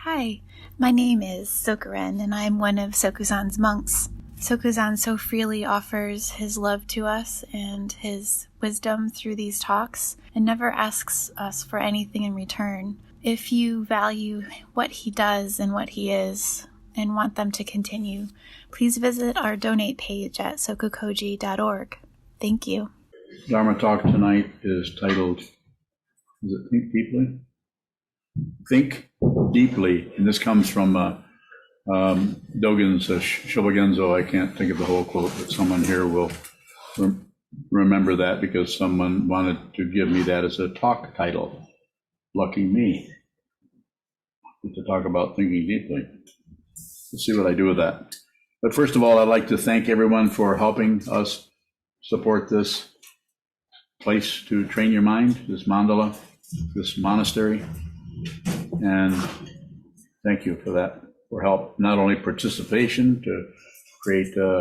Hi, my name is Sokuren, and I am one of Sokuzan's monks. Sokuzan so freely offers his love to us and his wisdom through these talks, and never asks us for anything in return. If you value what he does and what he is, and want them to continue, please visit our donate page at SokukoJi.org. Thank you. Dharma talk tonight is titled, is it Think Deeply? Think Deeply, and this comes from Dogen's Shobogenzo. I can't think of the whole quote, but someone here will remember that because someone wanted to give me that as a talk title. Lucky me. To talk about thinking deeply. Let's see what I do with that. But first of all, I'd like to thank everyone for helping us support this place to train your mind, this mandala, this monastery. And thank you for that, for help, not only participation to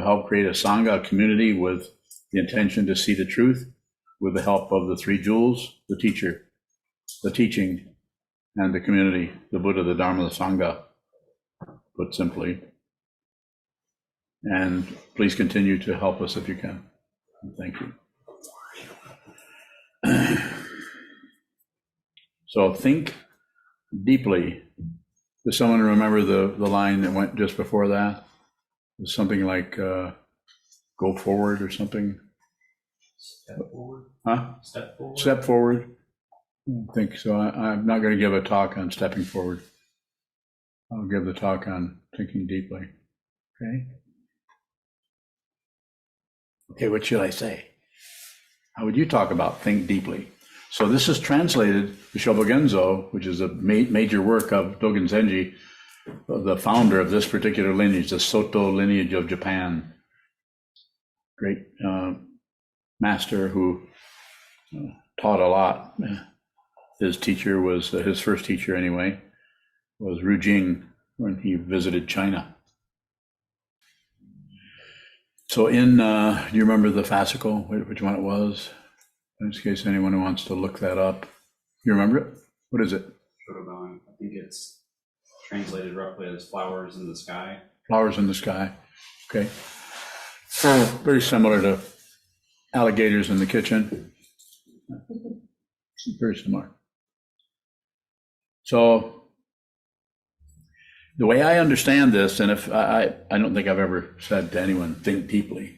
help create a Sangha community with the intention to see the truth, with the help of the three jewels, the teacher, the teaching, and the community, the Buddha, the Dharma, the Sangha, put simply. And please continue to help us if you can. Thank you. So think deeply. Does someone remember the line that went just before that? It was something like go forward or something. Step forward. Huh? Step forward. Step forward. I think so. I'm not going to give a talk on stepping forward. I'll give the talk on thinking deeply. Okay. Okay, what should I say? How would you talk about think deeply? So this is translated to Shobogenzo, which is a major work of Dogen Zenji, the founder of this particular lineage, the Soto lineage of Japan. Great master who taught a lot. His teacher was, his first teacher anyway, was Ru Jing when he visited China. So in, do you remember the fascicle, which one it was? In case anyone who wants to look that up. You remember it? What is it? Shobogenzo. I think it's translated roughly as flowers in the sky. Flowers in the sky. Okay. Very similar to alligators in the kitchen. Very similar. So the way I understand this, and if I don't think I've ever said to anyone, think deeply.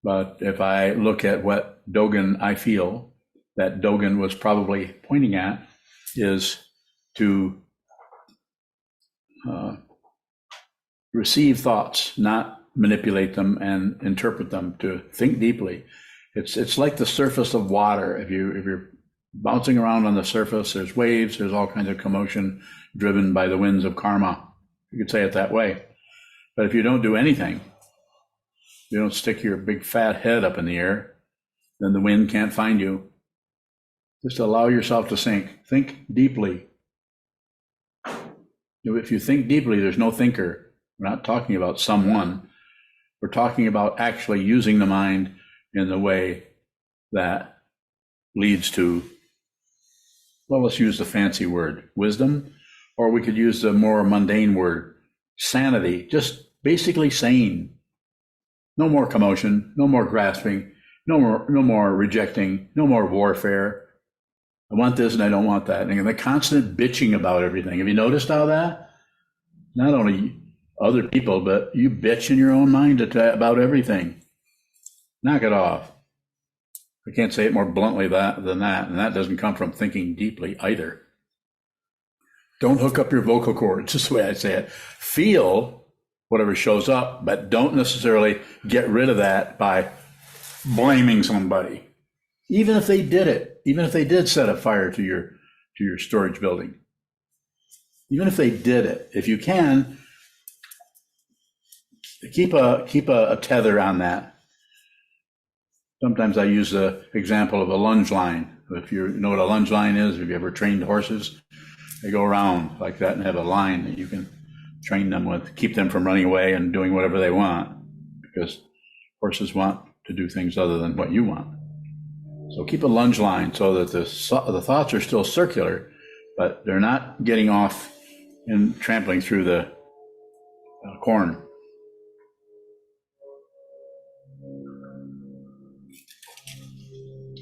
But if I look at what Dogen, I feel that Dogen was probably pointing at is to receive thoughts, not manipulate them and interpret them, to think deeply. It's like the surface of water. If you're bouncing around on the surface, there's waves, there's all kinds of commotion driven by the winds of karma. You could say it that way. But if you don't do anything, you don't stick your big fat head up in the air, then the wind can't find you. Just allow yourself to sink. Think deeply. If you think deeply, there's no thinker. We're not talking about someone. We're talking about actually using the mind in the way that leads to, well, let's use the fancy word, wisdom, or we could use the more mundane word, sanity, just basically sane. No more commotion, no more grasping, no more rejecting, no more warfare. I want this and I don't want that. And the constant bitching about everything. Have you noticed all that? Not only other people, but you bitch in your own mind about everything. Knock it off. I can't say it more bluntly than that, and that doesn't come from thinking deeply either. Don't hook up your vocal cords, just the way I say it. Feel whatever shows up, but don't necessarily get rid of that by blaming somebody. Even if they did it, even if they did set a fire to your storage building, even if they did it, if you can, keep a tether on that. Sometimes I use the example of a lunge line. If you know what a lunge line is, have you ever trained horses? They go around like that and have a line that you can train them with, keep them from running away and doing whatever they want, because horses want to do things other than what you want. So keep a lunge line so that the thoughts are still circular, but they're not getting off and trampling through the corn.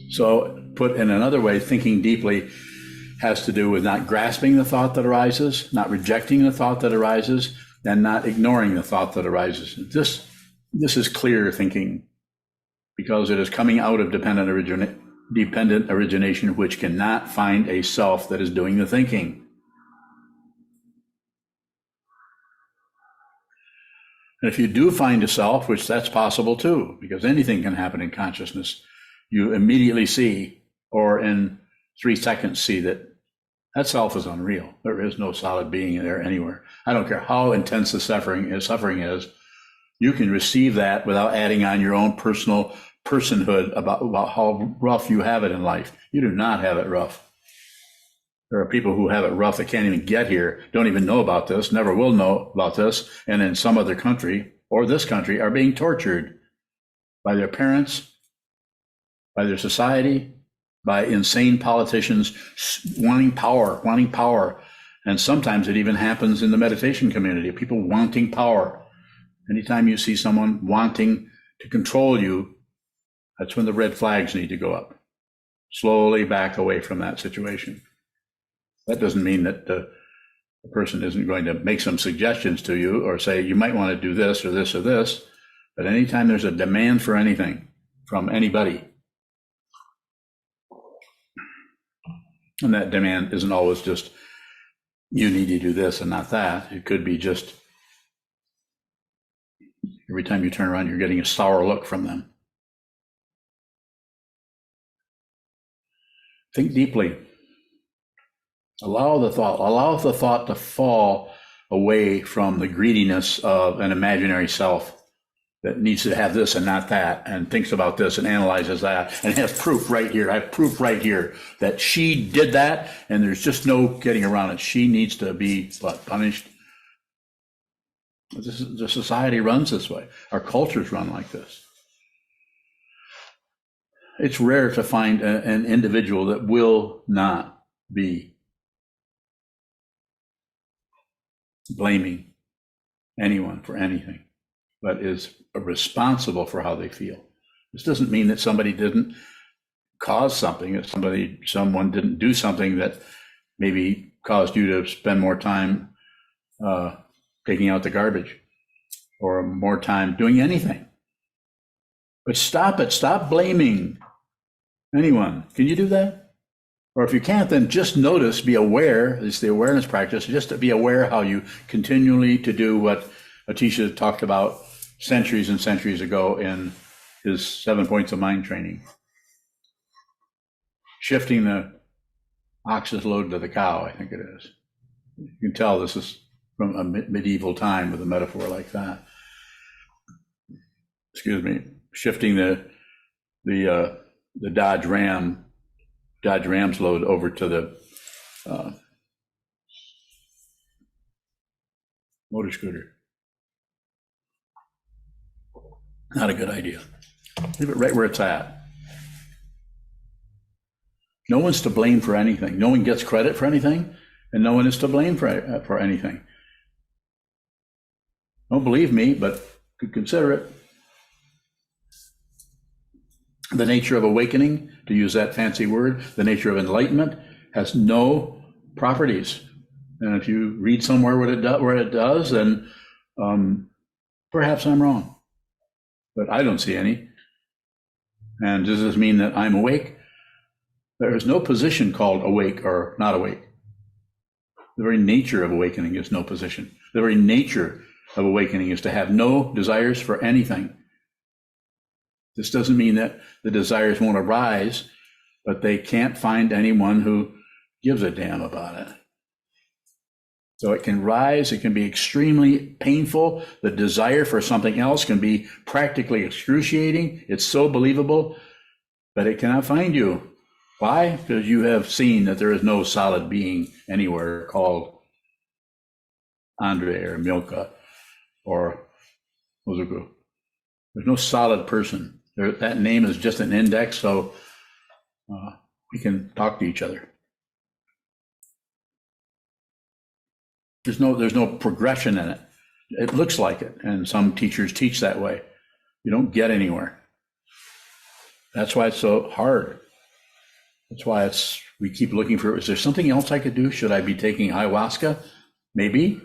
So put in another way, thinking deeply has to do with not grasping the thought that arises, not rejecting the thought that arises, and not ignoring the thought that arises. This is clear thinking, because it is coming out of dependent origination, which cannot find a self that is doing the thinking. And if you do find a self, which that's possible too, because anything can happen in consciousness, you immediately see, or in 3 seconds see, that self is unreal. There is no solid being in there anywhere. I don't care how intense the suffering is. You can receive that without adding on your own personal personhood about how rough you have it in life. You do not have it rough. There are people who have it rough that can't even get here, don't even know about this, never will know about this, and in some other country or this country are being tortured by their parents, by their society, by insane politicians wanting power. And sometimes it even happens in the meditation community, people wanting power. Anytime you see someone wanting to control you, that's when the red flags need to go up. Slowly back away from that situation. That doesn't mean that the person isn't going to make some suggestions to you or say, you might want to do this or this or this. But anytime there's a demand for anything from anybody, and that demand isn't always just, you need to do this and not that. It could be just every time you turn around, you're getting a sour look from them. Think deeply. Allow the thought to fall away from the greediness of an imaginary self that needs to have this and not that, and thinks about this and analyzes that, and has proof right here. I have proof right here that she did that, and there's just no getting around it. She needs to be punished. The society runs this way. Our cultures run like this. It's rare to find an individual that will not be blaming anyone for anything, but is responsible for how they feel. This doesn't mean that somebody didn't cause something, that someone didn't do something that maybe caused you to spend more time taking out the garbage or more time doing anything. But stop it. Stop blaming anyone. Can you do that? Or if you can't, then just notice, be aware. It's the awareness practice, just to be aware how you continually to do what Atisha talked about centuries and centuries ago in his 7 points of mind training. Shifting the ox's load to the cow, I think it is. You can tell this is from a medieval time with a metaphor like that. Excuse me. Shifting the Dodge Ram's load over to the motor scooter. Not a good idea. Leave it right where it's at. No one's to blame for anything. No one gets credit for anything, and no one is to blame for anything. Don't believe me, but could consider it. The nature of awakening, to use that fancy word, the nature of enlightenment has no properties. And if you read somewhere where it does, then perhaps I'm wrong. But I don't see any. And does this mean that I'm awake? There is no position called awake or not awake. The very nature of awakening is no position. The very nature of awakening is to have no desires for anything. This doesn't mean that the desires won't arise, but they can't find anyone who gives a damn about it. So it can rise, it can be extremely painful. The desire for something else can be practically excruciating. It's so believable, but it cannot find you. Why? Because you have seen that there is no solid being anywhere called Andre or Milka or Ozuku. There's no solid person. That name is just an index, so we can talk to each other. There's no progression in it. It looks like it, and some teachers teach that way. You don't get anywhere. That's why it's so hard. That's why we keep looking for, is there something else I could do? Should I be taking ayahuasca? Maybe.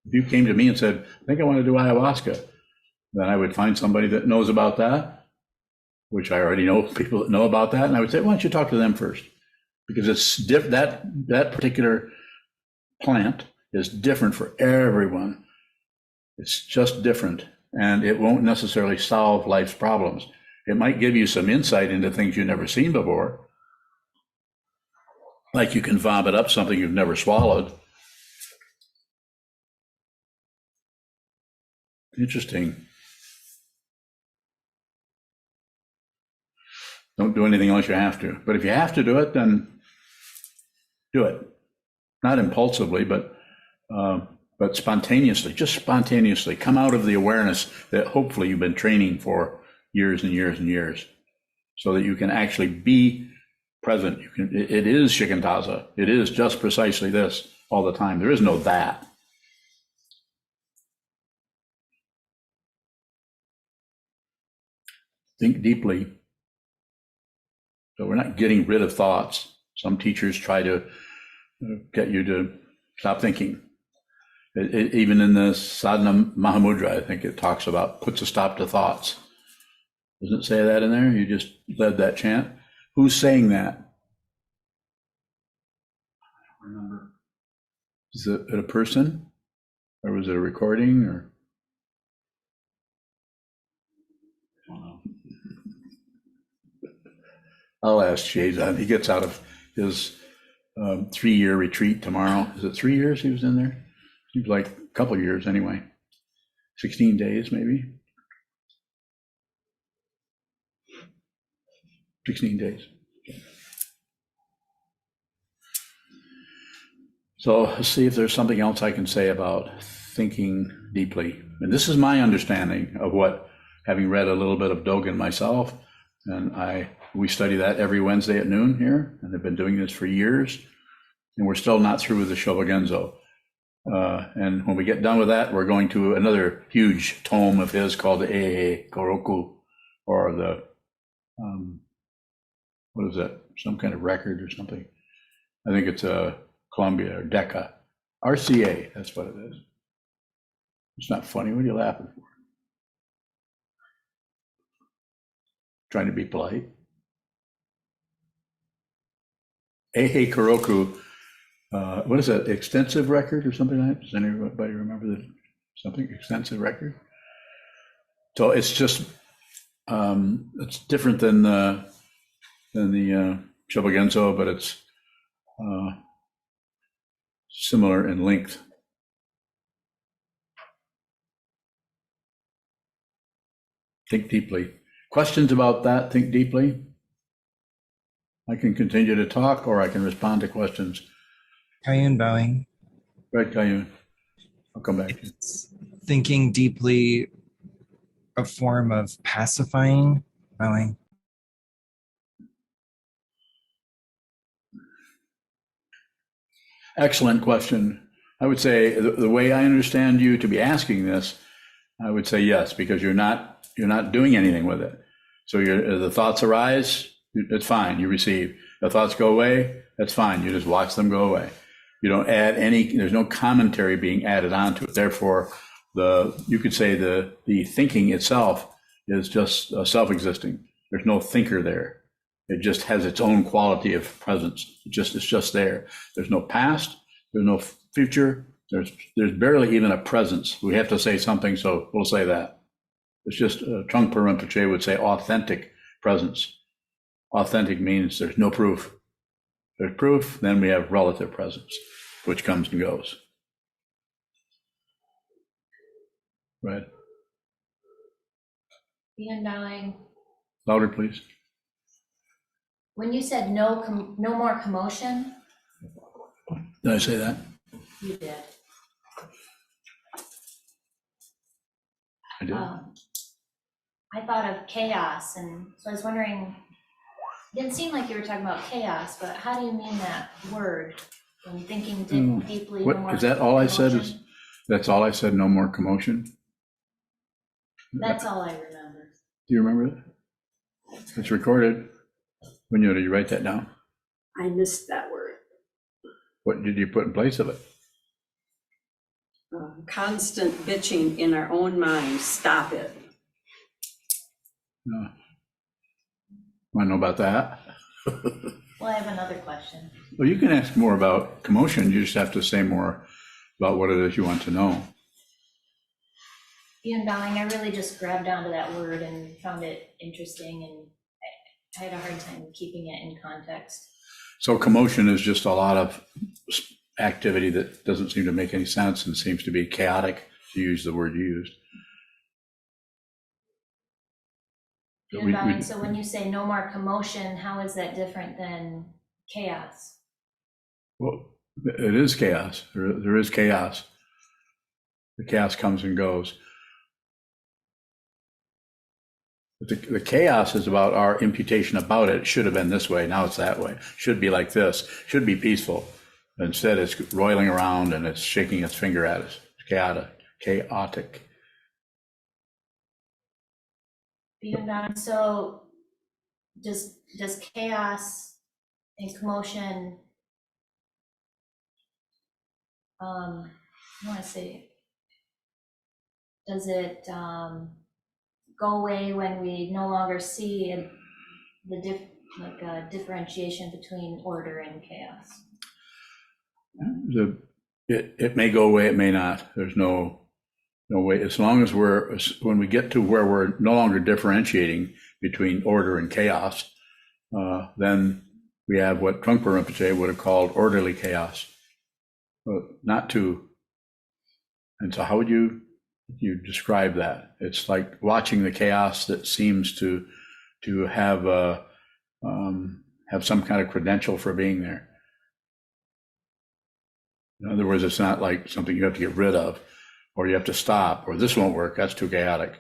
If you came to me and said, I think I want to do ayahuasca, then I would find somebody that knows about that, which I already know people that know about that. And I would say, why don't you talk to them first? Because it's that particular plant is different for everyone. It's just different, and it won't necessarily solve life's problems. It might give you some insight into things you've never seen before. Like you can vomit up something you've never swallowed. Interesting. Don't do anything unless you have to. But if you have to do it, then do it. Not impulsively, but spontaneously. Just spontaneously. Come out of the awareness that hopefully you've been training for years and years and years, so that you can actually be present. It is shikantaza. It is just precisely this all the time. There is no that. Think deeply. So we're not getting rid of thoughts. Some teachers try to get you to stop thinking. Even in the Sadhana Mahamudra, I think it talks about puts a stop to thoughts. Doesn't it say that in there? You just led that chant. Who's saying that? I don't remember. Is it a person? Or was it a recording? Or I don't know. I'll ask Shobogenzo. He gets out of his 3-year retreat tomorrow. Is it 3 years he was in there? Seems like a couple of years anyway. 16 days maybe. 16 days. So let's see if there's something else I can say about thinking deeply. And this is my understanding of what, having read a little bit of Dogen myself, and we study that every Wednesday at noon here, and have been doing this for years, and we're still not through with the Shobogenzo. And when we get done with that, we're going to another huge tome of his called the Eihei Koroku, or the, what is that? Some kind of record or something. I think it's a Columbia or Decca. RCA, that's what it is. It's not funny. What are you laughing for? Trying to be polite. Eihei Koroku. What is that? Extensive record or something like that? Does anybody remember that? Something extensive record? So it's just it's different than the Shobogenzo, but it's similar in length. Think deeply. Questions about that? Think deeply. I can continue to talk, or I can respond to questions. Kayun bowing. Right, Kayun. I'll come back. It's thinking deeply, a form of pacifying, bowing. Excellent question. I would say the way I understand you to be asking this, I would say yes, because you're not doing anything with it. So the thoughts arise, it's fine, you receive. The thoughts go away, that's fine, you just watch them go away. You don't add there's no commentary being added onto it. Therefore, you could say the thinking itself is just self-existing. There's no thinker there. It just has its own quality of presence. It's just there. There's no past, there's no future, there's barely even a presence. We have to say something, so we'll say that. It's just, Trungpa Rinpoche would say authentic presence. Authentic means there's no proof. There's proof, then we have relative presence, which comes and goes. Right. Ian bowing. Louder, please. When you said no more commotion, Did I say that? you did. I did. I thought of chaos, and so I was wondering, it didn't seem like you were talking about chaos, but how do you mean that word? when thinking deeply. What, no more is that all I said? commotion. That's all I said, no more commotion? That's all I remember. Do you remember it? It's recorded. When did you write that down? I missed that word. What did you put in place of it? Constant bitching in our own minds. Stop it. No. Want to know about that? Well, I have another question. Well, you can ask more about commotion. You just have to say more about what it is you want to know. Ian Bowing, I really just grabbed onto that word and found it interesting, and I had a hard time keeping it in context. So commotion is just a lot of activity that doesn't seem to make any sense and seems to be chaotic, to use the word used. Ian Bowing, so when you say no more commotion, how is that different than chaos? Well, it is chaos. There is chaos. The chaos comes and goes. But the chaos is about our imputation about it. It should have been this way. Now it's that way. Should be like this. Should be peaceful. Instead, it's roiling around and it's shaking its finger at us. It's chaotic. Ian Bowing, so does chaos and commotion, I want to say, does it go away when we no longer see the differentiation between order and chaos? It may go away, it may not. There's no way. As long as when we get to where we're no longer differentiating between order and chaos, then we have what Trungpa Rinpoche would have called orderly chaos. Not to. And so how would you describe that? It's like watching the chaos that seems to have some kind of credential for being there. In other words, it's not like something you have to get rid of, or you have to stop, or this won't work, that's too chaotic.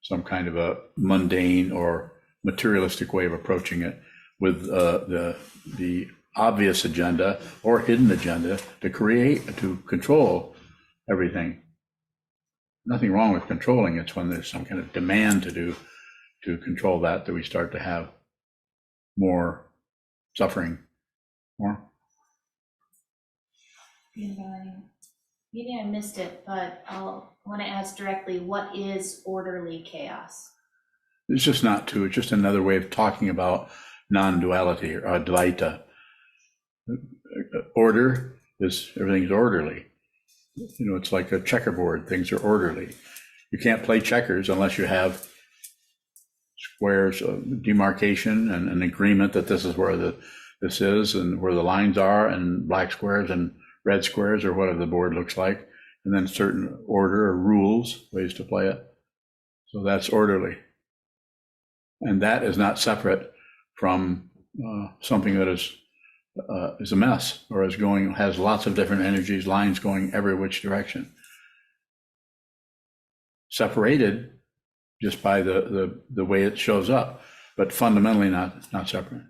Some kind of a mundane or materialistic way of approaching it with the obvious agenda or hidden agenda to control everything. Nothing wrong with controlling. It's when there's some kind of demand to control that we start to have more suffering. More. Maybe I missed it, but I'll want to ask directly, what is orderly chaos? It's just not two. It's just another way of talking about non-duality or Advaita. Order is everything's orderly. It's like a checkerboard. Things are orderly. You can't play checkers unless you have squares of demarcation and an agreement that this is where this is and where the lines are, and black squares and red squares or whatever the board looks like, and then certain order or rules, ways to play it. So that's orderly. And that is not separate from something that is a mess or has lots of different energies, lines going every which direction. Separated just by the way it shows up, but fundamentally not separate.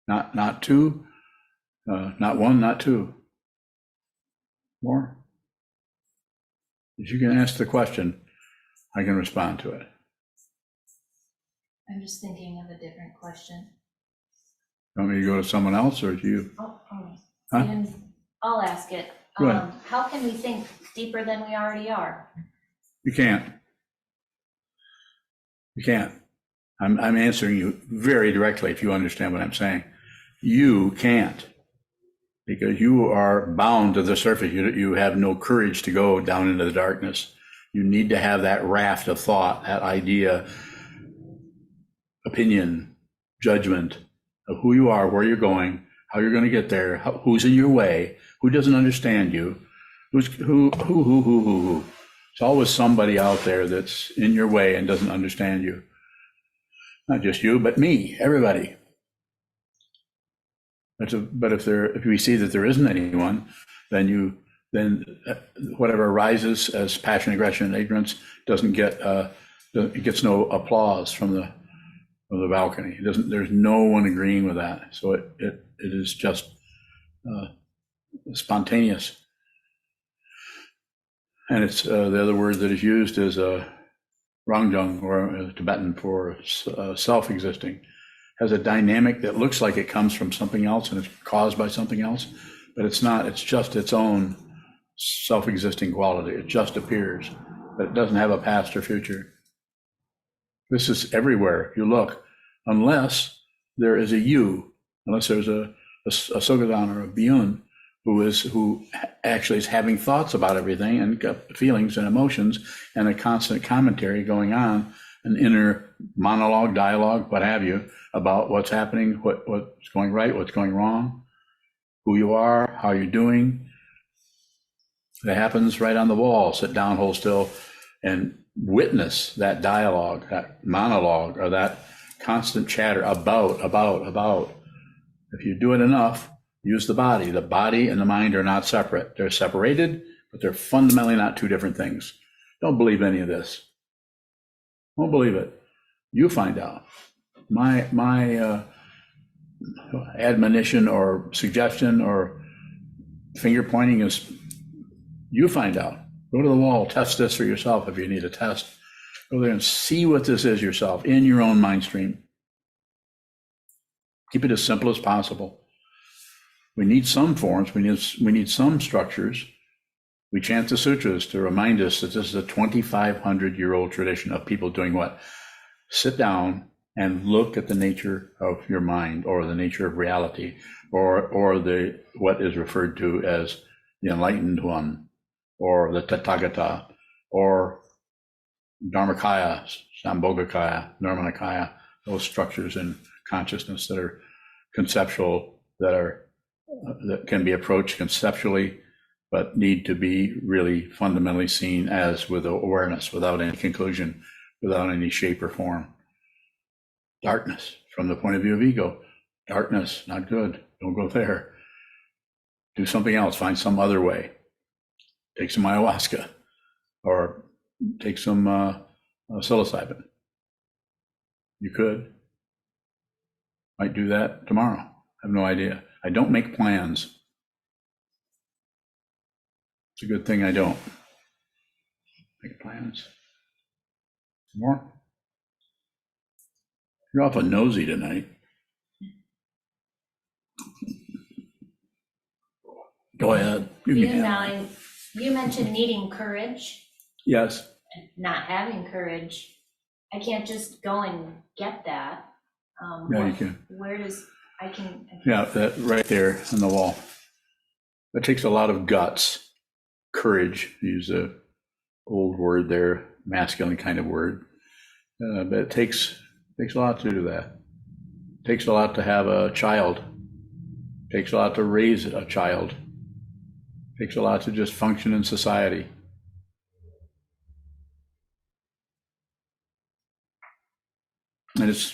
Not two, not one, not two. More? If you can ask the question, I can respond to it. I'm just thinking of a different question. You want me to go to someone else or to you? Huh? I'll ask it. Go ahead. How can we think deeper than we already are? You can't. You can't. I'm answering you very directly if you understand what I'm saying. You can't, because you are bound to the surface. You have no courage to go down into the darkness. You need to have that raft of thought, that idea, opinion, judgment of who you are, where you're going, how you're going to get there, who's in your way, who doesn't understand you, who. It's always somebody out there that's in your way and doesn't understand you. Not just you, but me, everybody. But if we see that there isn't anyone, then whatever arises as passion, aggression, and ignorance it gets no applause from the balcony. There's no one agreeing with that. So it is just spontaneous. And it's the other word that is used is rangjung, or Tibetan for self-existing. Has a dynamic that looks like it comes from something else and it's caused by something else, but it's not. It's just its own self-existing quality. It just appears, but it doesn't have a past or future. This is everywhere you look, unless there is a you, unless there's a Sokuzan or a Byun who actually is having thoughts about everything and feelings and emotions and a constant commentary going on, an inner monologue, dialogue, what have you, about what's happening, what's going right, what's going wrong, who you are, how you're doing. That happens right on the wall. Sit down, hold still, and witness that dialogue, that monologue, or that constant chatter about. If you do it enough, use the body. The body and the mind are not separate. They're separated, but they're fundamentally not two different things. Don't believe any of this. Don't believe it. You find out. My admonition or suggestion or finger pointing is, you find out. Go to the wall, test this for yourself if you need a test. Go there and see what this is yourself in your own mind stream. Keep it as simple as possible. We need some forms, we need some structures. We chant the sutras to remind us that this is a 2,500-year-old tradition of people doing what? Sit down and look at the nature of your mind, or the nature of reality, or the what is referred to as the enlightened one, or the Tathagata, or Dharmakaya, Sambhogakaya, Nirmanakaya, those structures in consciousness that are conceptual, that can be approached conceptually, but need to be really fundamentally seen as with awareness, without any conclusion, without any shape or form. Darkness, from the point of view of ego. Darkness, not good. Don't go there. Do something else. Find some other way. Take some ayahuasca, or take some psilocybin. You could. Might do that tomorrow. I have no idea. I don't make plans. It's a good thing I don't make plans. More? You're awful nosy tonight. Go ahead. You mentioned needing courage. Yes. And not having courage. I can't just go and get that. Yeah, you can. Where does I can? Yeah, that right there on the wall. That takes a lot of guts, courage. Use a old word there, masculine kind of word. But it takes a lot to do that. It takes a lot to have a child. It takes a lot to raise a child. It takes a lot to just function in society. And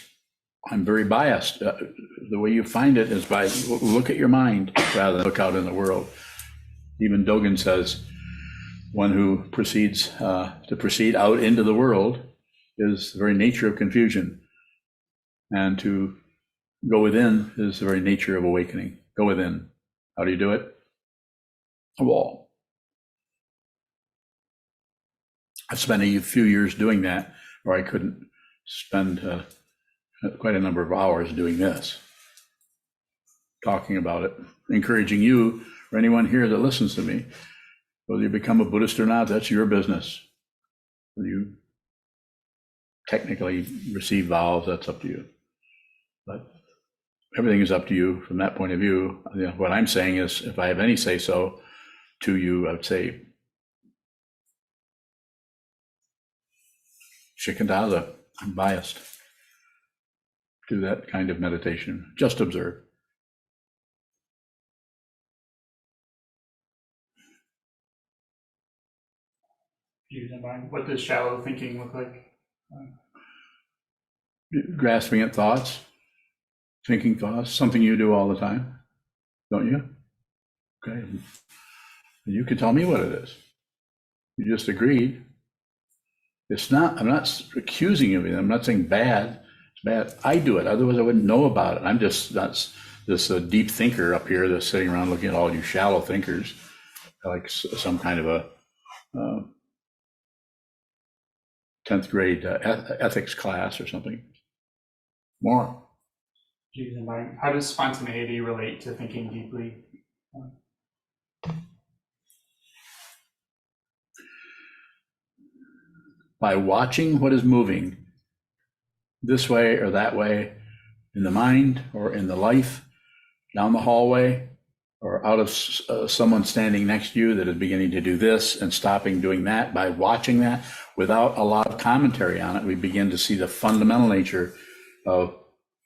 I'm very biased. The way you find it is by look at your mind rather than look out in the world. Even Dogen says one who proceeds to proceed out into the world is the very nature of confusion. And to go within is the very nature of awakening. Go within. How do you do it? A wall. I've spent a few years doing that, or I couldn't spend quite a number of hours doing this, talking about it, encouraging you or anyone here that listens to me. Whether you become a Buddhist or not, that's your business. Whether you technically receive vows, that's up to you. But everything is up to you from that point of view. You know, what I'm saying is, if I have any say-so to you, I would say, Shikantaza, I'm biased. Do that kind of meditation. Just observe. What does shallow thinking look like? Grasping at thoughts, thinking thoughts, something you do all the time, don't you? Okay. You can tell me what it is. You just agreed. It's not, I'm not accusing you of it. I'm not saying bad. It's bad. I do it. Otherwise, I wouldn't know about it. I'm just not this deep thinker up here that's sitting around looking at all you shallow thinkers, like some kind of a 10th grade ethics class or something. More. How does spontaneity relate to thinking deeply? By watching what is moving this way or that way in the mind or in the life, down the hallway, or out of someone standing next to you that is beginning to do this and stopping doing that, by watching that without a lot of commentary on it, we begin to see the fundamental nature of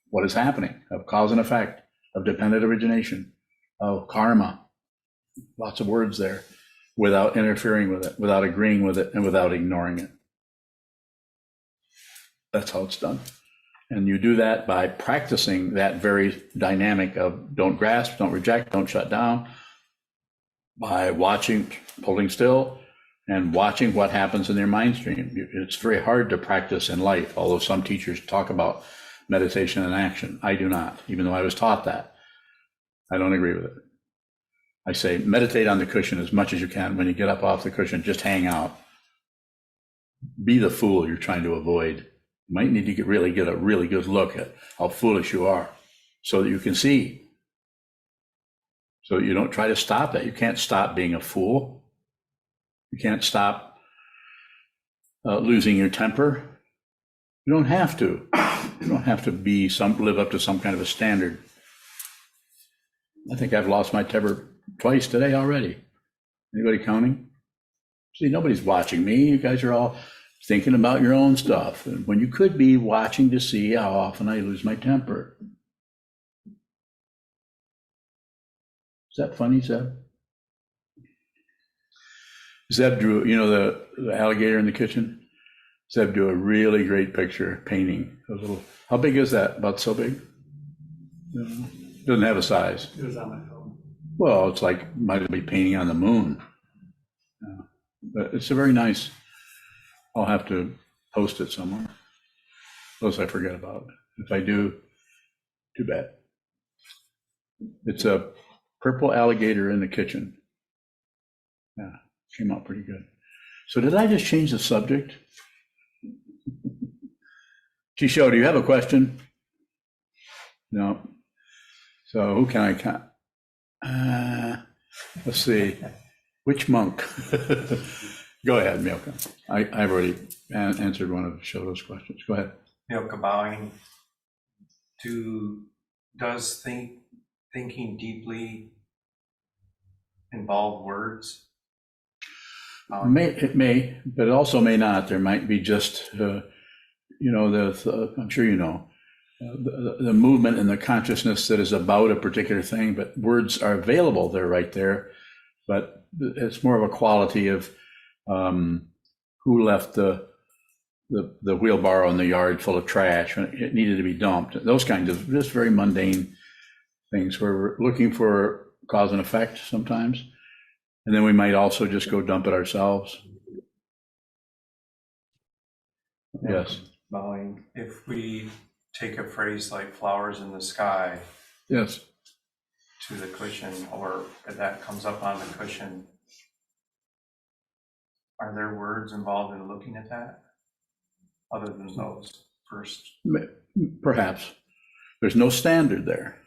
what is happening, of cause and effect, of dependent origination, of karma. Lots of words there, without interfering with it, without agreeing with it, and without ignoring it. That's how it's done. And you do that by practicing that very dynamic of don't grasp, don't reject, don't shut down, by watching, holding still, and watching what happens in their mind stream. It's very hard to practice in life, although some teachers talk about meditation and action. I do not, even though I was taught that. I don't agree with it. I say meditate on the cushion as much as you can. When you get up off the cushion, just hang out. Be the fool you're trying to avoid. You might need to really get a really good look at how foolish you are so that you can see. So you don't try to stop that. You can't stop being a fool. You can't stop losing your temper. You don't have to. You don't have to live up to some kind of a standard. I think I've lost my temper twice today already. Anybody counting? See, nobody's watching me. You guys are all thinking about your own stuff, and when you could be watching to see how often I lose my temper. Is that funny, Zeb? Zeb drew, the alligator in the kitchen? Zeb drew a really great picture, painting. A little, how big is that? About so big? Doesn't have a size. It was on my phone. Well, it's like, might be painting on the moon. But it's a very nice, I'll have to post it somewhere. Unless I forget about it. If I do, too bad. It's a purple alligator in the kitchen. Yeah, came out pretty good. So did I just change the subject? Chisho, do you have a question? No. So who can I count? Let's see. Which monk? Go ahead, Milka. I've already answered one of Shoto's questions. Go ahead. Milka bowing. Does thinking deeply involve words? It may, but it also may not. There might be just, I'm sure you know, the movement and the consciousness that is about a particular thing, but words are available. They're right there. But it's more of a quality of who left the wheelbarrow in the yard full of trash when it needed to be dumped. Those kinds of just very mundane things where we're looking for cause and effect sometimes. And then we might also just go dump it ourselves. Yes. Bowing. If we take a phrase like flowers in the sky. Yes. To the cushion, or that comes up on the cushion, are there words involved in looking at that other than those first? Perhaps. There's no standard there.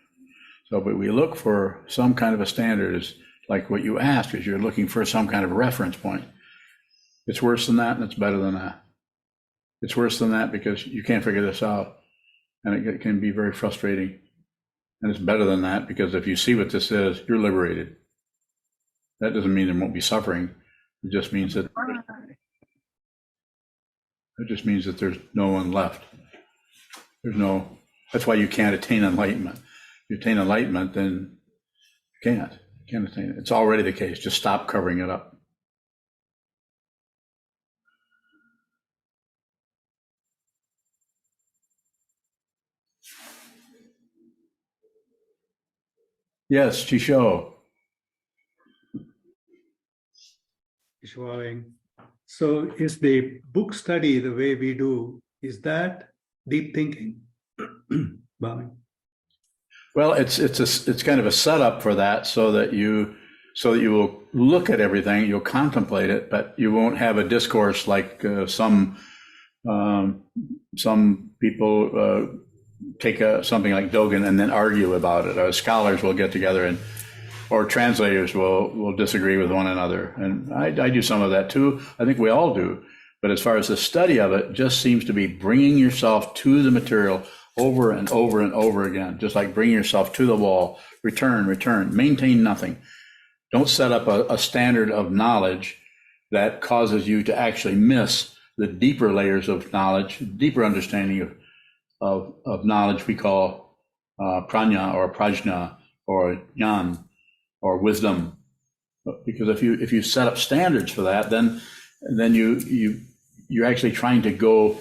So, but we look for some kind of a standard, is like what you asked, is you're looking for some kind of reference point. It's worse than that, and it's better than that. It's worse than that because you can't figure this out, and it can be very frustrating. And it's better than that because if you see what this is, you're liberated. That doesn't mean there won't be suffering. It just means that there's no one left. That's why you can't attain enlightenment. If you attain enlightenment, then you can't attain it. It's already the case. Just stop covering it up. Yes, Chisho. So is the book study the way we do, is that deep thinking? Well, Well, it's kind of a setup for that, so that you will look at everything, you'll contemplate it, but you won't have a discourse like some people take something like Dogen and then argue about it. Scholars will get together or translators will disagree with one another, and I do some of that too. I think we all do. But as far as the study of it, just seems to be bringing yourself to the material over and over and over again, just like bring yourself to the wall, return, maintain nothing. Don't set up a standard of knowledge that causes you to actually miss the deeper layers of knowledge, deeper understanding of knowledge we call prajna or prajna or jnana or wisdom. Because if you set up standards for that, then you're actually trying to go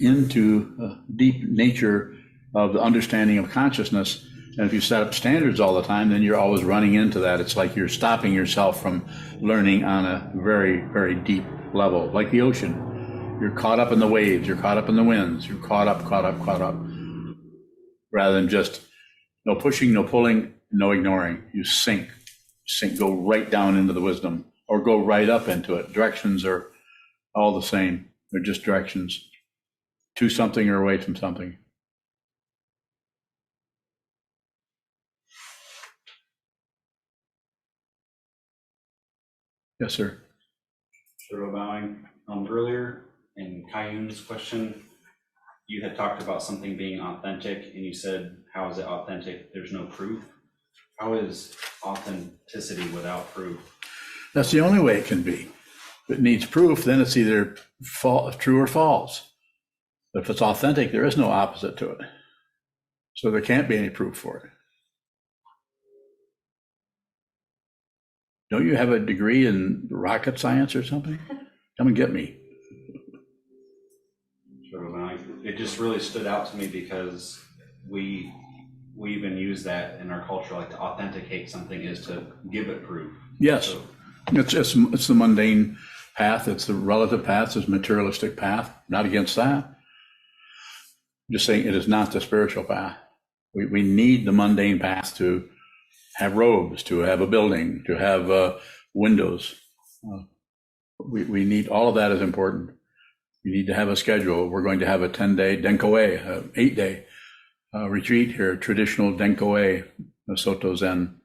into deep nature of the understanding of consciousness. And if you set up standards all the time, then you're always running into that. It's like you're stopping yourself from learning on a very, very deep level, like the ocean. You're caught up in the waves, you're caught up in the winds, you're caught up, rather than just no pushing, no pulling, no ignoring. You sink, go right down into the wisdom or go right up into it. Directions are all the same. They're just directions to something or away from something. Yes, sir. Shiro bowing. Earlier in Kayun's question, you had talked about something being authentic, and you said, how is it authentic? There's no proof. How is authenticity without proof? That's the only way it can be. If it needs proof, then it's either true or false. But if it's authentic, there is no opposite to it. So there can't be any proof for it. Don't you have a degree in rocket science or something? Come and get me. It just really stood out to me because we even use that in our culture, like to authenticate something is to give it proof. Yes, so, it's the mundane path. It's the relative path. It's materialistic path. Not against that. I'm just saying it is not the spiritual path. We need the mundane path to have robes, to have a building, to have windows. We need all of that is important. You need to have a schedule. We're going to have a 10-day Denkoe, 8-day retreat here, traditional Denkoe, a Soto Zen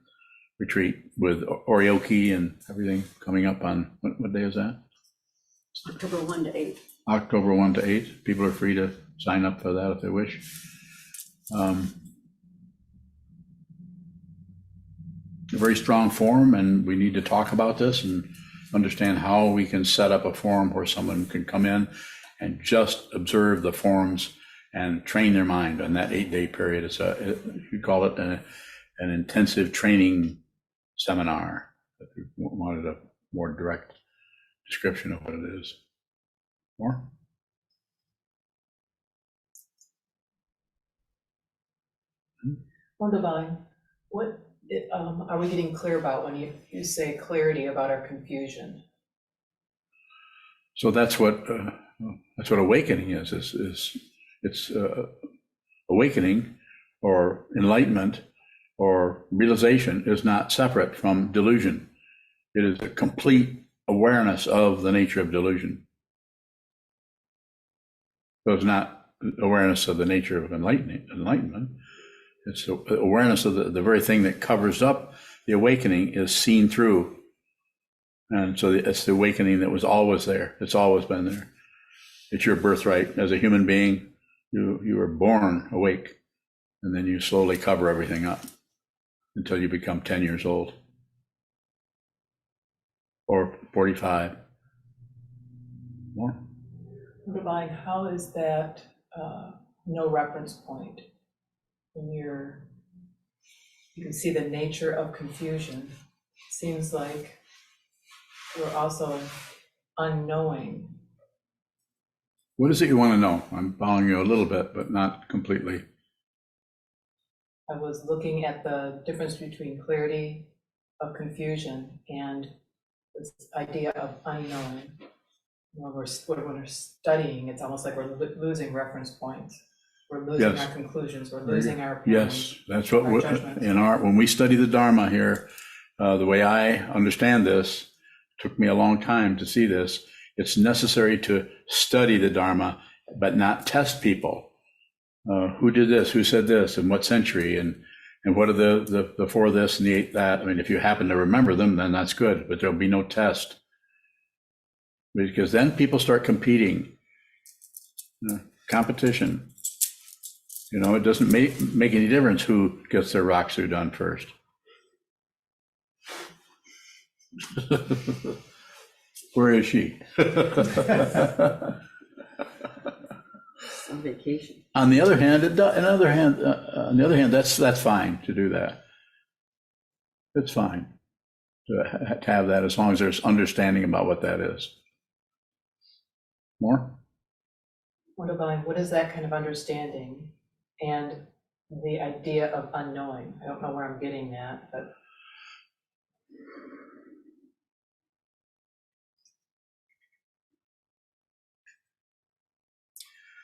retreat with oryoki and everything coming up on, what day is that? October 1 to 8. October 1 to 8. People are free to sign up for that if they wish. A very strong forum, and we need to talk about this and understand how we can set up a forum where someone can come in and just observe the forms and train their mind on that 8-day period. You call it an intensive training seminar, if you wanted a more direct description of what it is. More? Well, Divine, what are we getting clear about when you say clarity about our confusion? So that's what awakening is. It's awakening or enlightenment or realization is not separate from delusion. It is a complete awareness of the nature of delusion. So it's not awareness of the nature of enlightenment. It's awareness of the very thing that covers up the awakening is seen through. And so it's the awakening that was always there. It's always been there. It's your birthright. As a human being, you were born awake, and then you slowly cover everything up until you become 10 years old or 45. More? Divine, how is that no reference point? When you can see the nature of confusion, seems like we're also unknowing. What is it you want to know? I'm following you a little bit, but not completely. I was looking at the difference between clarity of confusion and this idea of unknowing. When we're studying, it's almost like we're losing reference points. We're losing Yes. our conclusions, we're losing our opinions. Yes, that's what Our judgments. when we study the Dharma here, the way I understand this, took me a long time to see this. It's necessary to study the Dharma, but not test people. Who did this? Who said this? In what century? And what are the four this and the eight that? I mean, if you happen to remember them, then that's good, but there'll be no test. Because then people start competing. Competition. It doesn't make any difference who gets their Raksu done first. Where is she? On vacation. On the other hand, that's fine to do that. It's fine to have that as long as there's understanding about what that is. More? What is that kind of understanding and the idea of unknowing? I don't know where I'm getting that, but.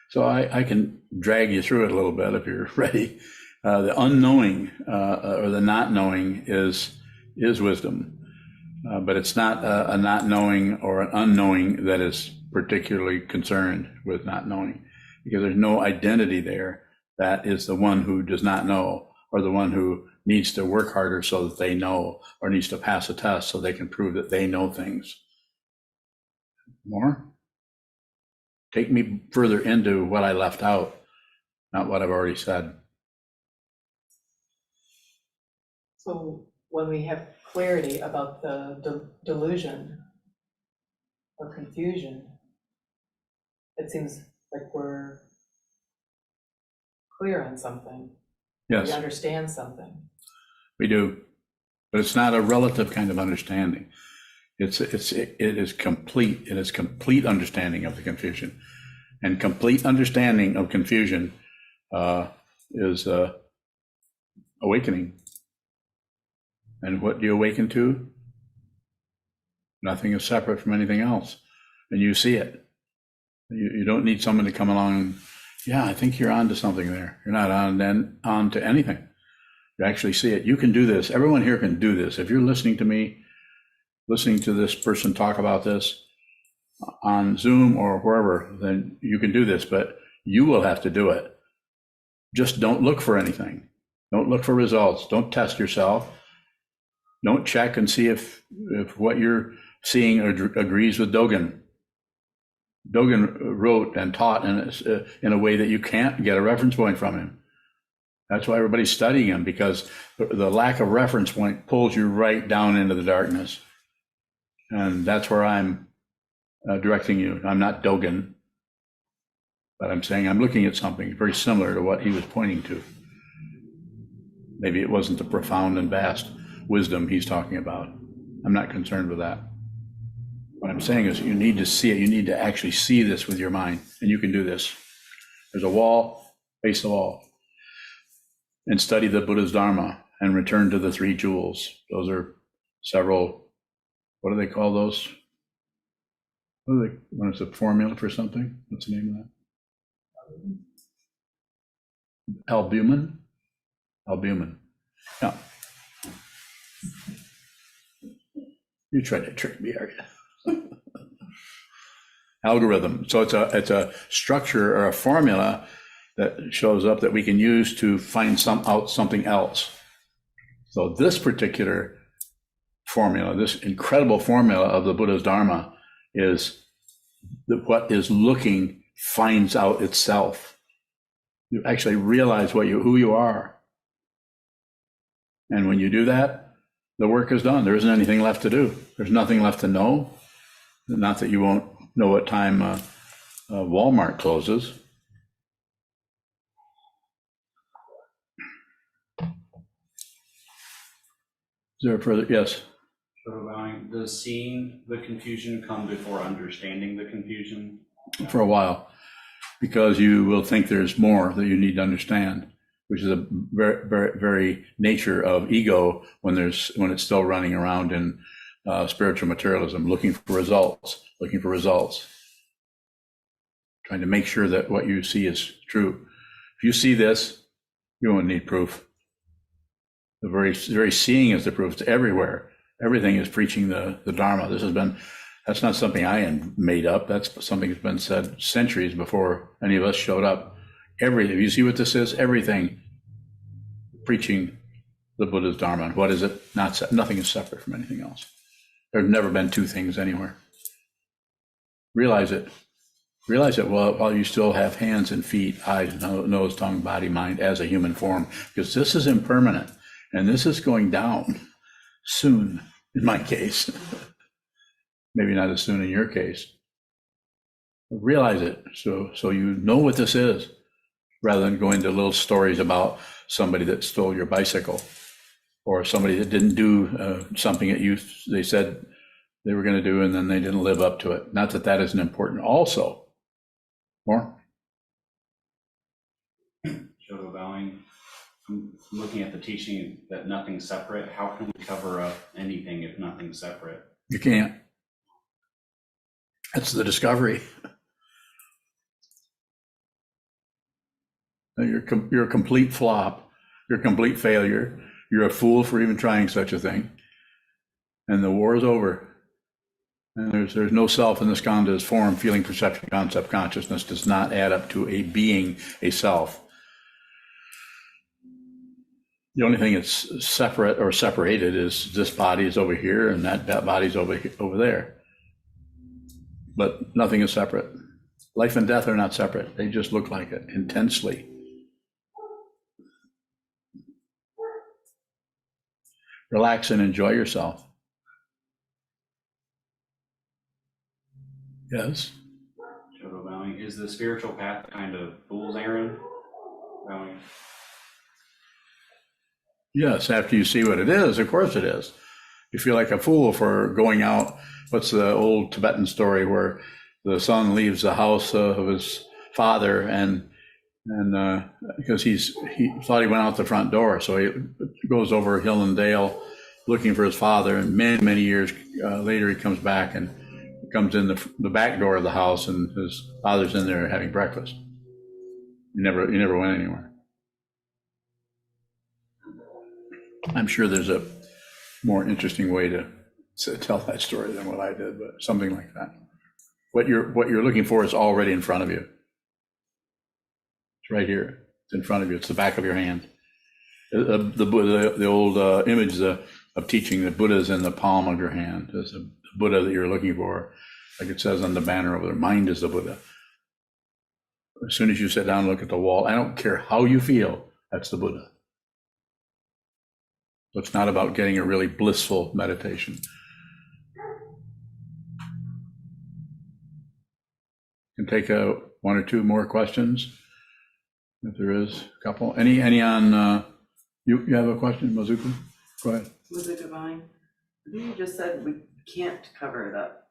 So I can drag you through it a little bit if you're ready. The unknowing or the not knowing is wisdom, but it's not a not knowing or an unknowing that is particularly concerned with not knowing, because there's no identity there. That is the one who does not know, or the one who needs to work harder so that they know, or needs to pass a test so they can prove that they know things. More? Take me further into what I left out, not what I've already said. So when we have clarity about the delusion or confusion, it seems like we're clear on something. Yes. We understand something. We do, but it's not a relative kind of understanding. It is complete. It is complete understanding of the confusion, and complete understanding of confusion is awakening. And what do you awaken to? Nothing is separate from anything else, and you see it. You don't need someone to come along and, yeah, I think you're onto something there. You're not on to anything. You actually see it. You can do this. Everyone here can do this. If you're listening to me, listening to this person talk about this on Zoom or wherever, then you can do this, but you will have to do it. Just don't look for anything. Don't look for results. Don't test yourself. Don't check and see if what you're seeing agrees with Dogen. Dogen wrote and taught in a way that you can't get a reference point from him. That's why everybody's studying him, because the lack of reference point pulls you right down into the darkness. And that's where I'm directing you. I'm not Dogen, but I'm saying I'm looking at something very similar to what he was pointing to. Maybe it wasn't the profound and vast wisdom he's talking about. I'm not concerned with that. What I'm saying is you need to see it. You need to actually see this with your mind, and you can do this. There's a wall, face the wall, and study the Buddha's Dharma and return to the three jewels. Those are several, what do they call those? When it's a formula for something? What's the name of that? Albumin? Albumin. Yeah. You tried to trick me, are you? Algorithm. So it's a structure or a formula that shows up that we can use to find out something else. So this particular formula, this incredible formula of the Buddha's Dharma, is that what is looking finds out itself. You actually realize who you are. And when you do that, the work is done. There isn't anything left to do. There's nothing left to know. Not that you won't know what time Walmart closes. Is there further? Yes. Does seeing the confusion come before understanding the confusion? For a while, because you will think there's more that you need to understand, which is a very, very, very nature of ego when it's still running around in spiritual materialism, looking for results, trying to make sure that what you see is true. If you see this, you won't need proof. The very seeing is the proof. It's everywhere. Everything is preaching the Dharma. That's not something I made up. That's something that's been said centuries before any of us showed up. Everything. You see what this is? Everything preaching the Buddha's Dharma. What is it? Nothing is separate from anything else. There's never been two things anywhere. Realize it. Realize it while you still have hands and feet, eyes, nose, tongue, body, mind as a human form, because this is impermanent and this is going down soon, in my case. Maybe not as soon in your case. Realize it so you know what this is, rather than going into little stories about somebody that stole your bicycle or somebody that didn't do something that they said they were going to do and then they didn't live up to it. Not that that isn't important also. More? Shoto bowing. I'm looking at the teaching that nothing's separate. How can we cover up anything if nothing's separate? You can't. That's the discovery. You're a complete flop. You're a complete failure. You're a fool for even trying such a thing. And the war is over. And there's no self in the skandhas. Form, feeling, perception, concept, consciousness does not add up to a being, a self. The only thing that's separate or separated is this body is over here and that body's over there. But nothing is separate. Life and death are not separate. They just look like it intensely. Relax and enjoy yourself. Yes. Shoto bowing. Is the spiritual path kind of fool's errand? Bowing. Yes, after you see what it is, of course it is. You feel like a fool for going out. What's the old Tibetan story where the son leaves the house of his father and because he thought he went out the front door, so he goes over hill and dale looking for his father, and many years later he comes back and comes in the back door of the house, and his father's in there having breakfast. He never went anywhere. I'm sure there's a more interesting way to tell that story than what I did, but something like that. What you're looking for is already in front of you. It's right here. It's in front of you. It's the back of your hand. The old image of teaching, the Buddha's in the palm of your hand. There's a Buddha that you're looking for, like it says on the banner over there. Mind is the Buddha. As soon as you sit down and look at the wall, I don't care how you feel, that's the Buddha. So it's not about getting a really blissful meditation. Can take one or two more questions, if there is a couple. Any on, you have a question, Mazuku? Go ahead. Mazuku bowing. You just said we can't cover it up.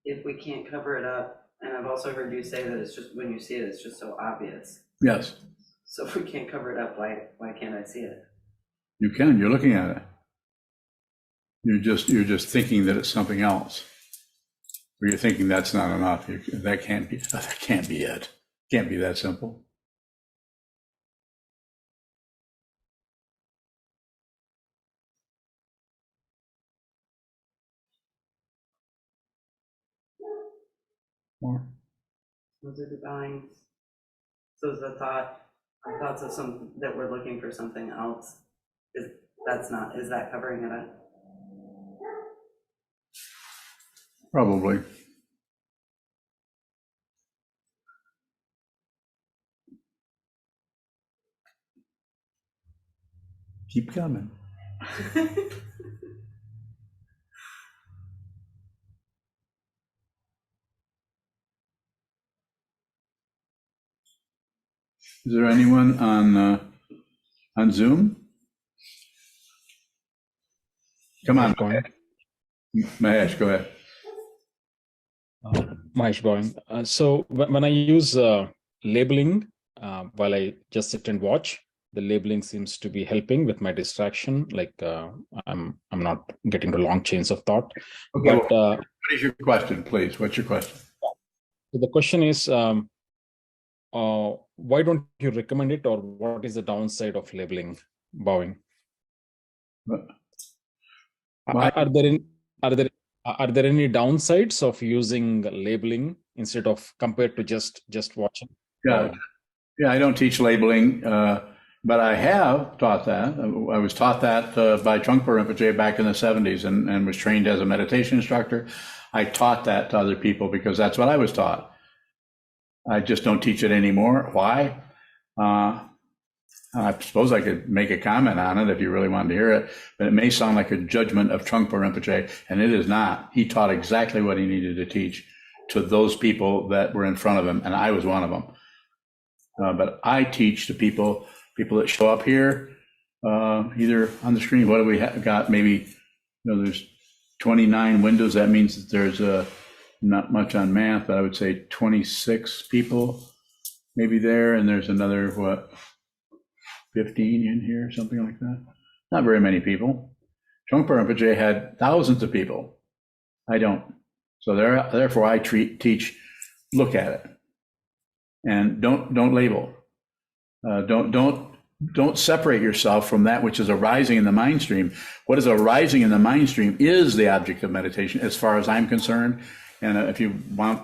If we can't cover it up, and I've also heard you say that it's just, when you see it, it's just so obvious. Yes. So if we can't cover it up, why can't I see it? You can, you're looking at it. You're just thinking that it's something else. Or you're thinking that's not enough. That can't be it. Can't be that simple. More. Those are the bowing. So is the our thoughts of some that we're looking for something else, is that covering it up? Probably. Keep coming. Is there anyone on Zoom? Come on, Mahesh, go ahead. Mahesh Bowing. So when I use labeling while I just sit and watch, the labeling seems to be helping with my distraction. Like I'm not getting to long chains of thought. Okay, but what is your question, please? What's your question? So the question is, why don't you recommend it, or what is the downside of labeling bowing? Why? Are there any downsides of using labeling instead of compared to just watching? Yeah, yeah. I don't teach labeling, but I have taught that. I was taught that by Trungpa Rinpoche back in the 70s, and was trained as a meditation instructor. I taught that to other people because that's what I was taught. I just don't teach it anymore. Why? I suppose I could make a comment on it if you really wanted to hear it, but it may sound like a judgment of Trungpa Rinpoche, and it is not. He taught exactly what he needed to teach to those people that were in front of him, and I was one of them. But I teach to people that show up here, either on the screen. What do we got? Maybe, there's 29 windows. That means that there's not much on math, but I would say 26 people maybe there, and there's another, 15 in here, something like that. Not very many people. Trungpa Rinpoche had thousands of people. I don't. So therefore I teach, look at it. And don't label. Don't separate yourself from that which is arising in the mind stream. What is arising in the mind stream is the object of meditation, as far as I'm concerned. And if you want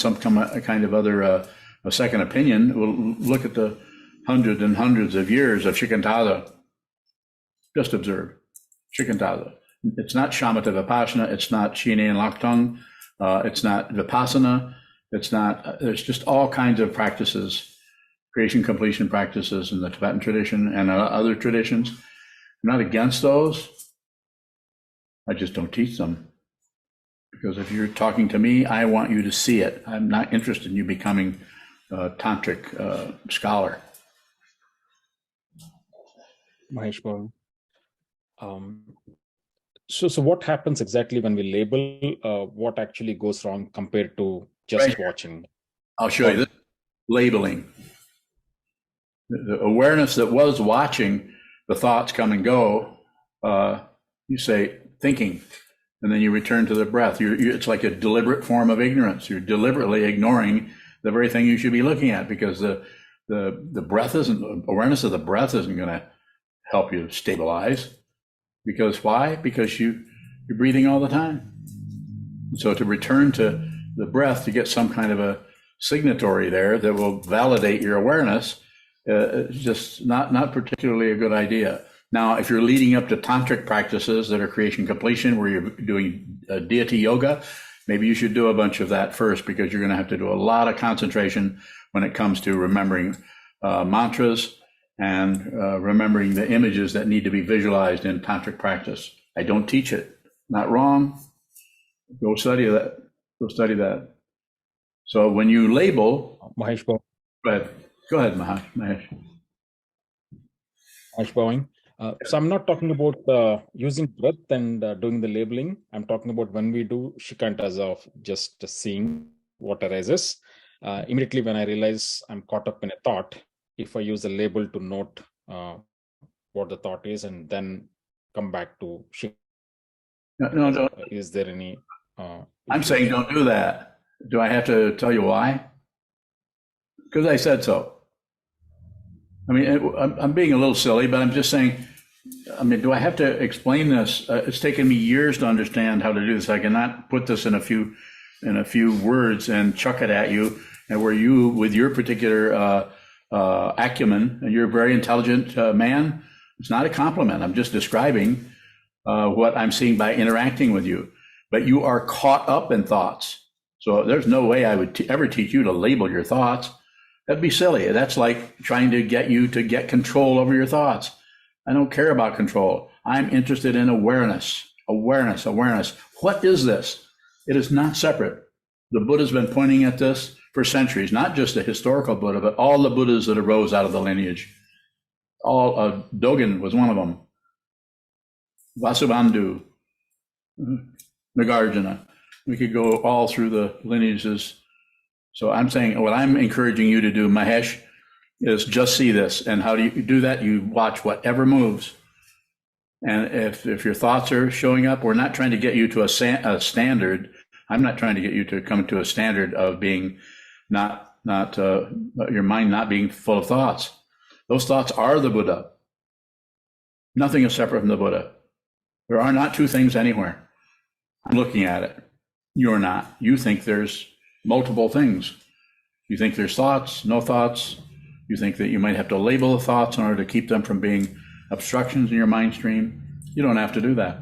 some kind of other a second opinion, we'll look at the hundreds and hundreds of years of Shikantaza. Just observe Shikantaza. It's not Shamatha Vipassana. It's not Shine and Laktung. It's not Vipassana. It's not. There's just all kinds of practices, creation completion practices in the Tibetan tradition and other traditions. I'm not against those. I just don't teach them. Because if you're talking to me, I want you to see it. I'm not interested in you becoming a tantric scholar. Mahesh, so what happens exactly when we label? What actually goes wrong compared to just watching? I'll show you this. Labeling. The awareness that was watching the thoughts come and go, you say thinking, and then you return to the breath. It's like a deliberate form of ignorance. You're deliberately ignoring the very thing you should be looking at, because the breath awareness of the breath isn't going to help you stabilize. Because why? Because you're breathing all the time. So to return to the breath, to get some kind of a signatory there that will validate your awareness, is just not particularly a good idea. Now, if you're leading up to tantric practices that are creation completion, where you're doing deity yoga, maybe you should do a bunch of that first, because you're going to have to do a lot of concentration when it comes to remembering mantras and remembering the images that need to be visualized in tantric practice. I don't teach it. Not wrong. Go study that. Go study that. So when you label, Mahesh, go ahead, Mahesh. Mahesh bowing. So I'm not talking about using breath and doing the labeling. I'm talking about when we do shikantas of just seeing what arises. Immediately when I realize I'm caught up in a thought, if I use a label to note what the thought is and then come back to shikanta, no. Is there any? I'm saying don't do that. Do I have to tell you why? Because I said so. I mean, I'm being a little silly, but I'm just saying, I mean, do I have to explain this? It's taken me years to understand how to do this. I cannot put this in a few words and chuck it at you, and where you, with your particular acumen, and you're a very intelligent man, it's not a compliment. I'm just describing what I'm seeing by interacting with you. But you are caught up in thoughts. So there's no way I would ever teach you to label your thoughts. That'd be silly. That's like trying to get you to get control over your thoughts. I don't care about control. I'm interested in awareness. Awareness. What is this? It is not separate. The Buddha's been pointing at this for centuries, not just the historical Buddha, but all the Buddhas that arose out of the lineage. Dogen was one of them. Vasubandhu, Nagarjuna. We could go all through the lineages. So I'm saying what I'm encouraging you to do, Mahesh, is just see this. And how do you do that? You watch whatever moves. And if your thoughts are showing up, we're not trying to get you to a standard. I'm not trying to get you to come to a standard of being not not your mind not being full of thoughts. Those thoughts are the Buddha. Nothing is separate from the Buddha. There are not two things anywhere. I'm looking at it. You're not. You think there's multiple things. You think there's thoughts, no thoughts. You think that you might have to label the thoughts in order to keep them from being obstructions in your mind stream. You don't have to do that.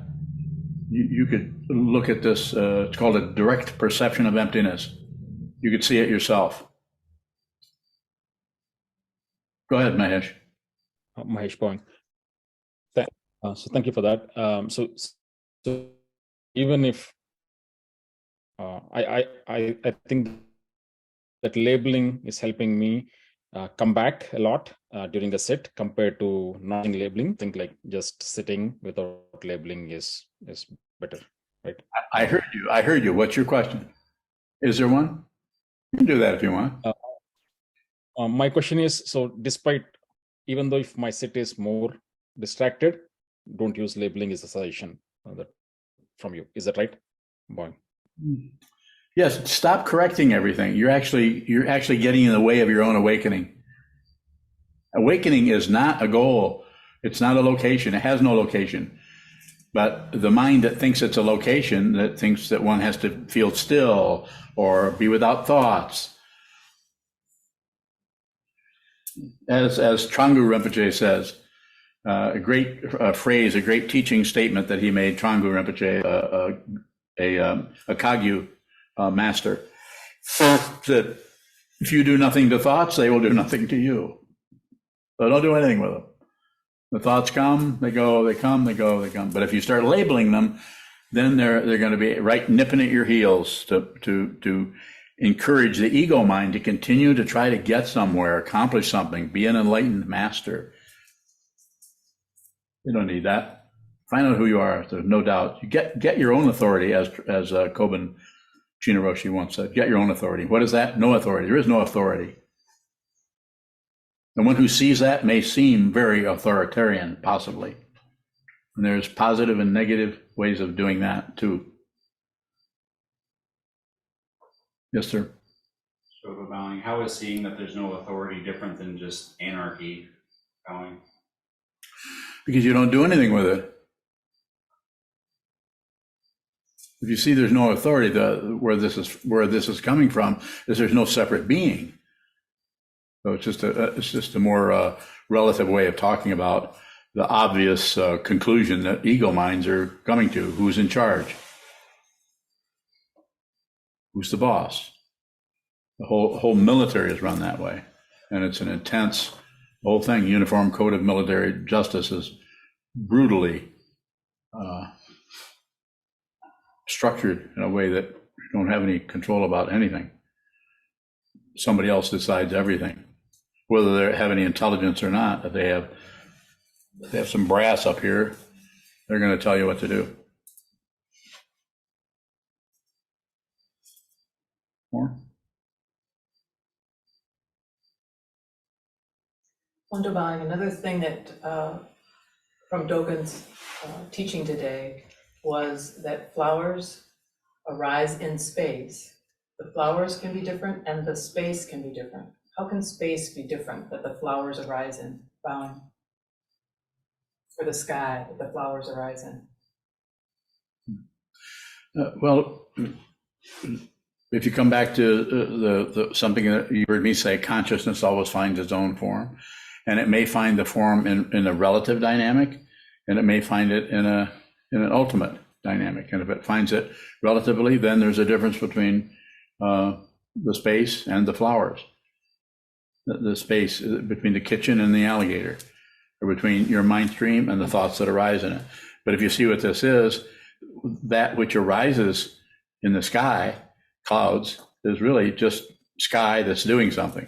You could look at this, it's called a direct perception of emptiness. You could see it yourself. Go ahead, Mahesh. Mahesh Bowing. So thank you for that. So even if I think that labeling is helping me come back a lot during the sit compared to not labeling. I think like just sitting without labeling is better, right? I heard you. What's your question? Is there one? You can do that if you want. My question is, so despite, even though if my sit is more distracted, don't use labeling is a suggestion that from you. Is that right? Boy. Yes, stop correcting everything. You're actually getting in the way of your own awakening. Awakening is not a goal. It's not a location. It has no location. But the mind that thinks it's a location, that thinks that one has to feel still or be without thoughts. As Trangu Rinpoche says, a great phrase, a great teaching statement that he made, Trangu Rinpoche, a Kagyu master, that if you do nothing to thoughts, they will do nothing to you. So don't do anything with them. The thoughts come, they go, they come, they go, they come. But if you start labeling them, then they're going to be right nipping at your heels to encourage the ego mind to continue to try to get somewhere, accomplish something, be an enlightened master. You don't need that. Find out who you are. There's no doubt. You get your own authority, as Kobun Shinroshi once said. Get your own authority. What is that? No authority. There is no authority. The one who sees that may seem very authoritarian, possibly. And there's positive and negative ways of doing that too. Yes, sir. Shobo bowing. How is seeing that there's no authority different than just anarchy bowing? Because you don't do anything with it. If you see there's no authority, where this is coming from is there's no separate being. So it's just a more relative way of talking about the obvious conclusion that ego minds are coming to. Who's in charge? Who's the boss? The whole military is run that way, and it's an intense whole thing. Uniform Code of Military Justice is brutally structured in a way that you don't have any control about anything. Somebody else decides everything, whether they have any intelligence or not. If they have some brass up here, they're going to tell you what to do. More? Wonderbang, another thing that from Dogen's teaching today was that flowers arise in space. The flowers can be different and the space can be different. How can space be different that the flowers arise in? Bowing. Or the sky that the flowers arise in? Well, if you come back to the something that you heard me say, consciousness always finds its own form, and it may find the form in a relative dynamic, and it may find it in an ultimate dynamic. And if it finds it relatively, then there's a difference between the space and the flowers. The space between the kitchen and the alligator, or between your mind stream and the thoughts that arise in it. But if you see what this is, that which arises in the sky, clouds, is really just sky that's doing something.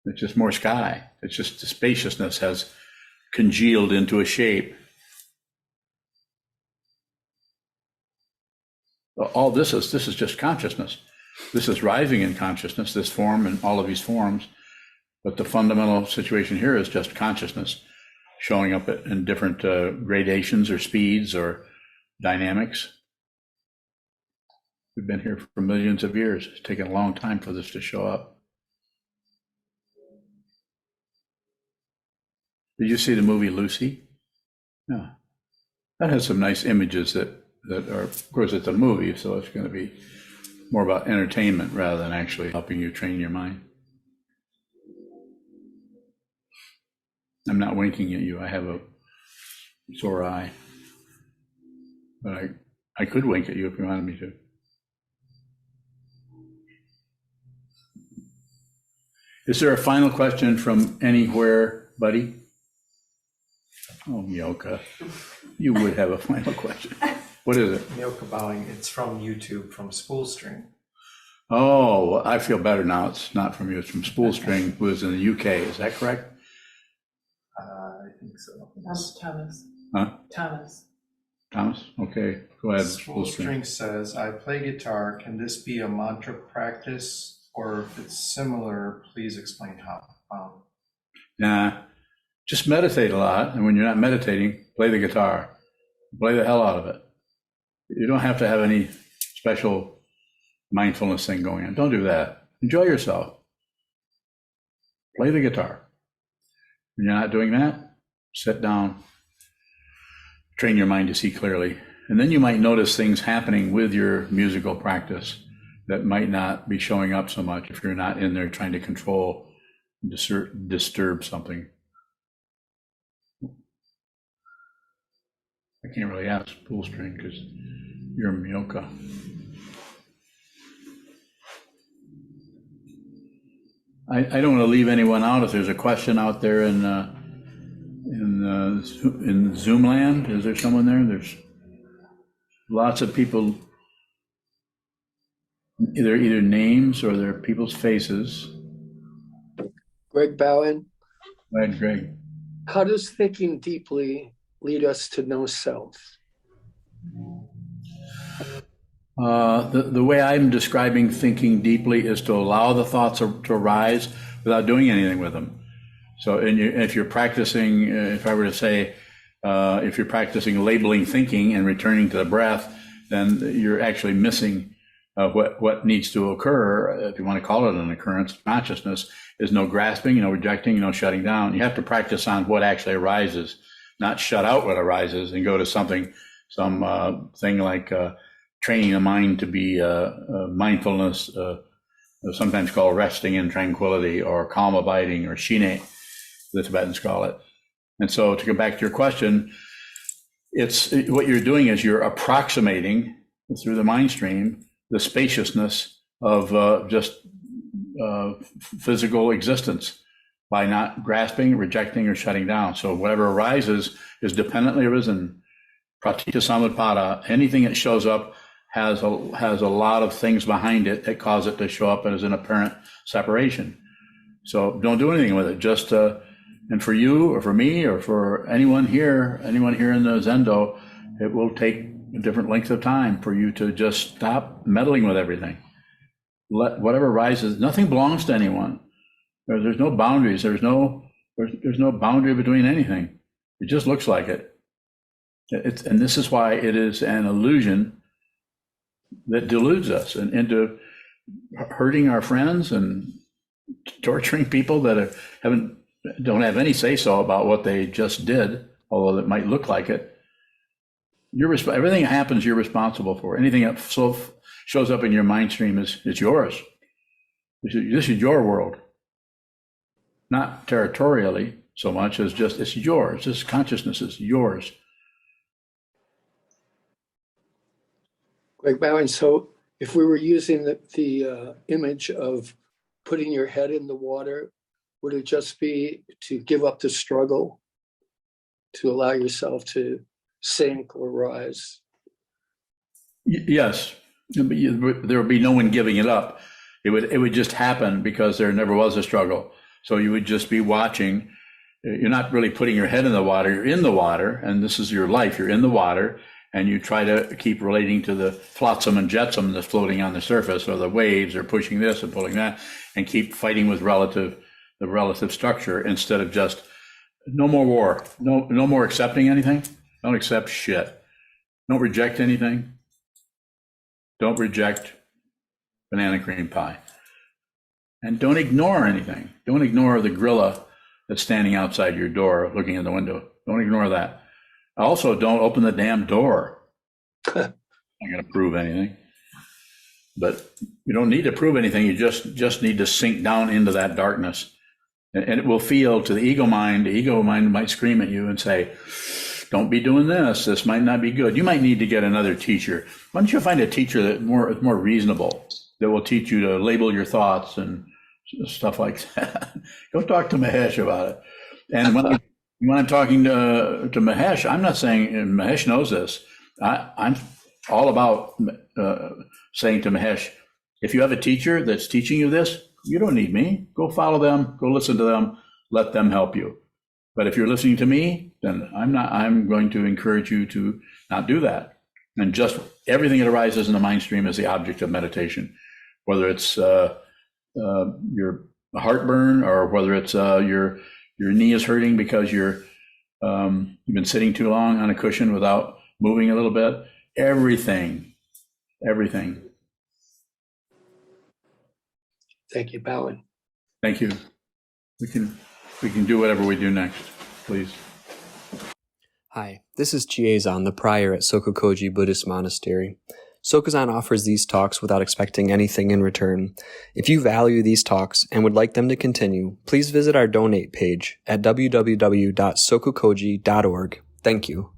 It's just more sky. It's just the spaciousness has congealed into a shape. All this is just consciousness. This is rising in consciousness, this form and all of these forms. But the fundamental situation here is just consciousness showing up in different gradations or speeds or dynamics. We've been here for millions of years. It's taken a long time for this to show up. Did you see the movie Lucy? Yeah. That has some nice images that are, of course, it's a movie, so it's going to be more about entertainment rather than actually helping you train your mind. I'm not winking at you. I have a sore eye. But I could wink at you if you wanted me to. Is there a final question from anywhere, buddy? Oh, Mioka, you would have a final question. What is it? Yoka bowing, it's from YouTube, from Spoolstring. Oh, well, I feel better now. It's not from you. It's from Spoolstring, who is in the UK. Is that correct? I think so. Thomas. Huh? Thomas. Thomas? Okay, go ahead. Spoolstring. Spoolstring says, I play guitar. Can this be a mantra practice? Or if it's similar, please explain how. Nah, just meditate a lot. And when you're not meditating, play the guitar. Play the hell out of it. You don't have to have any special mindfulness thing going on. Don't do that. Enjoy yourself. Play the guitar. When you're not doing that, sit down, train your mind to see clearly. And then you might notice things happening with your musical practice that might not be showing up so much if you're not in there trying to control, disturb something. I can't really ask Spoolstring because you're Mioka. I don't want to leave anyone out. If there's a question out there in Zoom land, is there someone there? There's lots of people. They're either names or they're people's faces. Greg Bowen. Go ahead, Greg. How does thinking deeply lead us to know self? The way I'm describing thinking deeply is to allow the thoughts to arise without doing anything with them. So if you're practicing, if I were to say, if you're practicing labeling thinking and returning to the breath, then you're actually missing what needs to occur, if you want to call it an occurrence, consciousness, is no grasping, no rejecting, no shutting down. You have to practice on what actually arises, not shut out what arises and go to some thing like training the mind to be mindfulness, sometimes called resting in tranquility, or calm abiding, or shine, the Tibetans call it. And so to go back to your question, what you're doing is you're approximating through the mind stream the spaciousness of just physical existence by not grasping, rejecting, or shutting down. So whatever arises is dependently arisen. Pratitya samutpada, anything that shows up has a lot of things behind it that cause it to show up as an apparent separation. So don't do anything with it. Just and for you or for me or for anyone here in the Zendo, it will take a different length of time for you to just stop meddling with everything. Let whatever rises. Nothing belongs to anyone. There's no boundaries. There's no boundary between anything. It just looks like it. And this is why it is an illusion that deludes us into hurting our friends and torturing people that don't have any say-so about what they just did, although it might look like it. Everything that happens, you're responsible for. Anything that shows up in your mind stream is yours. This is your world, not territorially so much as just it's yours. This consciousness is yours. Greg Bowen, so if we were using the image of putting your head in the water, would it just be to give up the struggle, to allow yourself to sink or rise? Yes, there would be no one giving it up. It would just happen because there never was a struggle. So you would just be watching. You're not really putting your head in the water. You're in the water, and this is your life. You're in the water, and you try to keep relating to the flotsam and jetsam that's floating on the surface, or the waves are pushing this and pulling that, and keep fighting with the relative structure instead of just no more war, no more accepting anything. Don't accept shit. Don't reject anything. Don't reject banana cream pie. And don't ignore anything. Don't ignore the gorilla that's standing outside your door looking in the window. Don't ignore that. Also, don't open the damn door. I'm not going to prove anything. But you don't need to prove anything. You just need to sink down into that darkness. And it will feel to the ego mind might scream at you and say, don't be doing this. This might not be good. You might need to get another teacher. Why don't you find a teacher that's more reasonable, that will teach you to label your thoughts and stuff like that? Go talk to Mahesh about it. And when I'm talking to Mahesh, I'm not saying, and Mahesh knows this, I'm all about saying to Mahesh, if you have a teacher that's teaching you this, you don't need me. Go follow them, go listen to them, let them help you. But if you're listening to me, then I'm going to encourage you to not do that. And just everything that arises in the mind stream is the object of meditation, whether it's your heartburn or whether it's your knee is hurting because you've been sitting too long on a cushion without moving a little bit. Everything. Thank you, bowing. Thank you. We can do whatever we do next, please. Hi, this is Jiezan, the prior at SokukoJi Buddhist Monastery. Sokuzan offers these talks without expecting anything in return. If you value these talks and would like them to continue, please visit our donate page at www.sokukoji.org. Thank you.